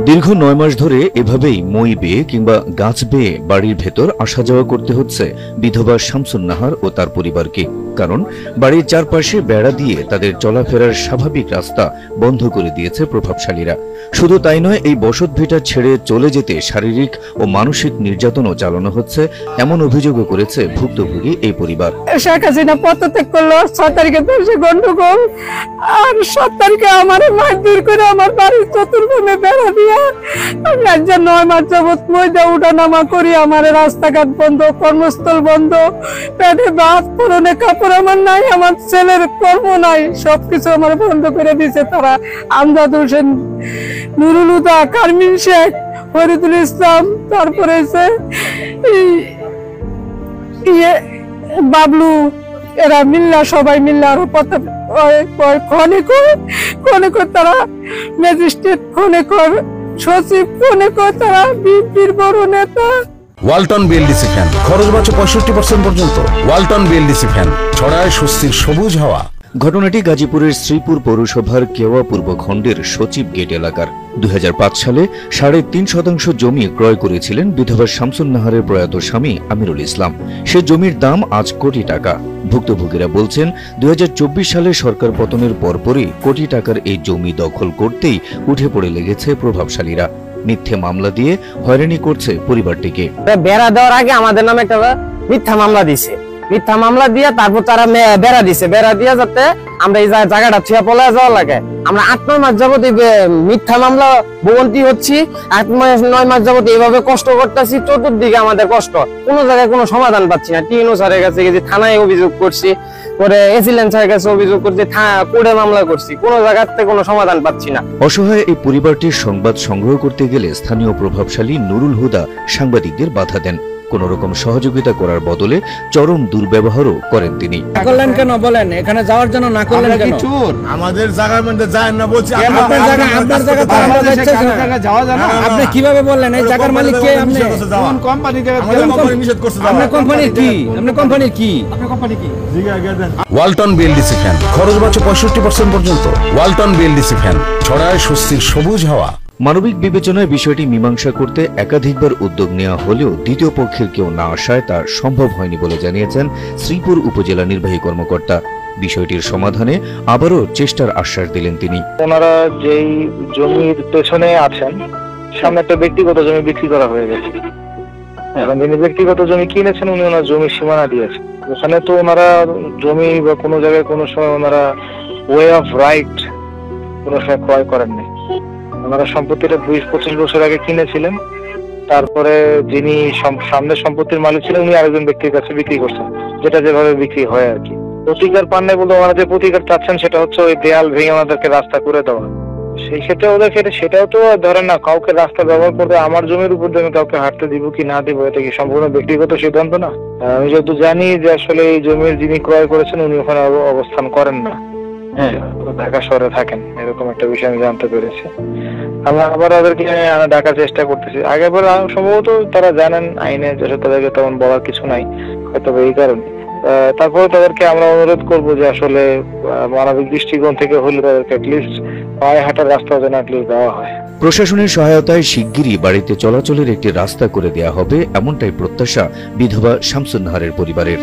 দীর্ঘ ৯ মাস ধরে এভাবেই মই বেয়ে কিংবা গাছ বেয়ে বাড়ির ভেতর আসা যাওয়া করতে হচ্ছে বিধবা শামসুন নাহার ও তার পরিবারকে। কারণ বাড়ির চারপাশে বেড়া দিয়ে তাদের চলাফেরার স্বাভাবিক রাস্তা বন্ধ করে দিয়েছে প্রভাবশালীরা। শুধু তাই নয়, এই বসত ভিটা ছেড়ে চলে যেতে শারীরিক ও মানসিক নির্যাতনও চালানো হচ্ছে, এমন অভিযোগও করেছে ভুক্তভোগী এই পরিবার। শেখ হাসিনা পদত্যাগ করলো 6 তারিখে, দেশে গন্ডগোল, আর 7 তারিখে আমার মারধর করে আমার বাড়ির চতুর্থে বেড়া দিয়া রাজ্যে 9 মাস যাবৎ ময়দা উঠানামা করি। আমার রাস্তাঘাট বন্ধ, কর্মস্থল বন্ধ, পেটে ভাত, পরনে কাপড় আমার নাই, আমার ছেলের কর্ম নাই, সবকিছু আমার বন্ধ করে দিয়েছে তারা। আমজাদ হোসেন, নুরুল হুদা, কারমিন শেখ, ফরিদুল ইসলাম, তারপরে বাবলু, এরা মিল্লা, সবাই মিল্লা আরো খনিকর তারা ম্যাজিস্ট্রেট, খনিকর সচিব, খনিকর তারা বিএনপির বড় নেতা। ওয়ালটন বিএলডিসি ফ্যান খরচ বাঁচে 65% পর্যন্ত। ওয়ালটন বিএলডিসি ফ্যান ছড়ায় স্বস্তির সবুজ হাওয়া। ঘটনাটি গাজীপুরের শ্রীপুর পৌরসভার কেওয়া পূর্ব খণ্ডের সচিব গেট এলাকার। 2005 সালে 3.5% জমি ক্রয় করেছিলেন বিধবা শামসুন নাহারের প্রয়াত স্বামী আমিরুল ইসলাম। সে জমির দাম আজ কোটি টাকা। ভুক্তভোগীরা বলছেন, 2024 সালে সরকার পতনের পরপরই কোটি টাকার এই জমি দখল করতেই উঠে পড়ে লেগেছে প্রভাবশালীরা। মিথ্যে মামলা দিয়ে হয়রানি করছে পরিবারটিকে। বেড়া দেওয়ার আগে আমাদের নামে একটা মিথ্যা মামলা দিছে, মিথ্যা মামলা দিয়ে তারপর তারা বেড়া দিছে, বেড়া দিয়ে যাতে আমরা এই জায়গাটা ছুঁয়া পলা যাওয়া লাগে। আমরা 8-9 মাস যাবত মিথ্যা মামলা ভোগান্তি হচ্ছি, 8-9 মাস যাবত এইভাবে কষ্ট করতেছি। চতুর্দিকে আমাদের কষ্ট, কোনো জায়গায় কোনো সমাধান পাচ্ছি না। টিএনও স্যারের কাছে গেছি, থানায় অভিযোগ করছি, পরে এসিলেন্স স্যারের কাছে অভিযোগ করছি, কোর্টে মামলা করছি, কোনো জায়গাতে কোনো সমাধান পাচ্ছি না। অসহায় এই পরিবারটির সংবাদ সংগ্রহ করতে গেলে স্থানীয় প্রভাবশালী নুরুল হুদা সাংবাদিকদের বাধা দেন। কোন রকম সহযোগিতা করার বদলে চরম দুর্ব্যবহারও করেন তিনি। করলেন কেন বলেন, এখানে যাওয়ার জন্য না করলেন কেন? আমাদের জায়গার মধ্যে যায় না বলছি। আপনার জায়গা তো আমরা যাচ্ছি না, যাওয়া যায় না। আপনি কিভাবে বললেন? এই জায়গার মালিক কে? আপনি কোম্পানি নিষেধ করছে। আপনার কোম্পানি কি? আপনার কোম্পানি কি? আপনার কোম্পানি কি? ওয়ালটন বিএলডিসি ফ্যান খরচ বাঁচে 65% পর্যন্ত। ওয়ালটন বিএলডিসি ফ্যান ছড়ায় স্বস্তির সবুজ হাওয়া। মানবিক বিবেচনায় বিষয়টি মীমাংসা করতে একাধিকবার উদ্যোগ নেওয়া হলেও দ্বিতীয় পক্ষের কেউ না আসায় তা সম্ভব হয়নি বলে জানিয়েছেন শ্রীপুর উপজেলা নির্বাহী কর্মকর্তা। বিষয়টির সমাধানে আবারও চেষ্টার আশ্বাস দিলেন তিনি। ওনারা যেই জমির পেছনে আছেন, সামনে একটা ব্যক্তিগত জমি বিক্রি করা হয়ে গেছে। এখন যিনি ব্যক্তিগত জমি কিনেছেন উনি ওনার জমির সীমানা দিয়েছেন। ওখানে তো ওনারা জমি বা কোনো জায়গায় কোনো সময় ওনারা ওয়ে অফ রাইট কোনো সময় ক্রয় করেননি। ওনারা সম্পত্তিটা 20-25 বছর আগে কিনেছিলেন, তারপরে যিনি সামনে সম্পত্তির মালিক ছিলেন উনি আরেকজন ব্যক্তির কাছে বিক্রি করছেন, যেটা যেভাবে বিক্রি হয় আর কি। প্রতিকার পান নাই বলতে ওনারা যে প্রতিকার চাচ্ছেন সেটা হচ্ছে ওই দেয়াল ভেঙে ওনাদেরকে রাস্তা করে দেওয়া। সেই ক্ষেত্রে ওদেরকে সেটাও তো ধরেন না, কাউকে রাস্তা ব্যবহার করতে আমার জমির উপর দিয়ে আমি কাউকে হাঁটতে দিব কি না দিব, এটা কি সম্পূর্ণ ব্যক্তিগত সিদ্ধান্ত না? আমি যেহেতু জানি যে আসলে এই জমির যিনি ক্রয় করেছেন উনি ওখানে অবস্থান করেন না, ঢাকা শহরে থাকেন, এরকম একটা বিষয় আমি জানতে পেরেছি। আমরা আবার ওদেরকে ডাকার চেষ্টা করতেছি। আগেবার সম্ভবত তারা জানেন আইনে, যেটা তাদেরকে তেমন বলার কিছু নাই হয়তো এই কারণে। তারপরে তাদেরকে আমরা অনুরোধ করবো যে আসলে মানবিক দৃষ্টিকোণ থেকে হলে তাদেরকে অ্যাটলিস্ট পায়ে হাঁটার রাস্তা যেন অ্যাটলিস্ট দেওয়া হয়। প্রশাসনের সহায়তায় শিগগিরই বাড়িতে চলাচলের একটি রাস্তা করে দেয়া হবে, এমনটাই প্রত্যাশা বিধবা শামসুন নাহারের পরিবারের।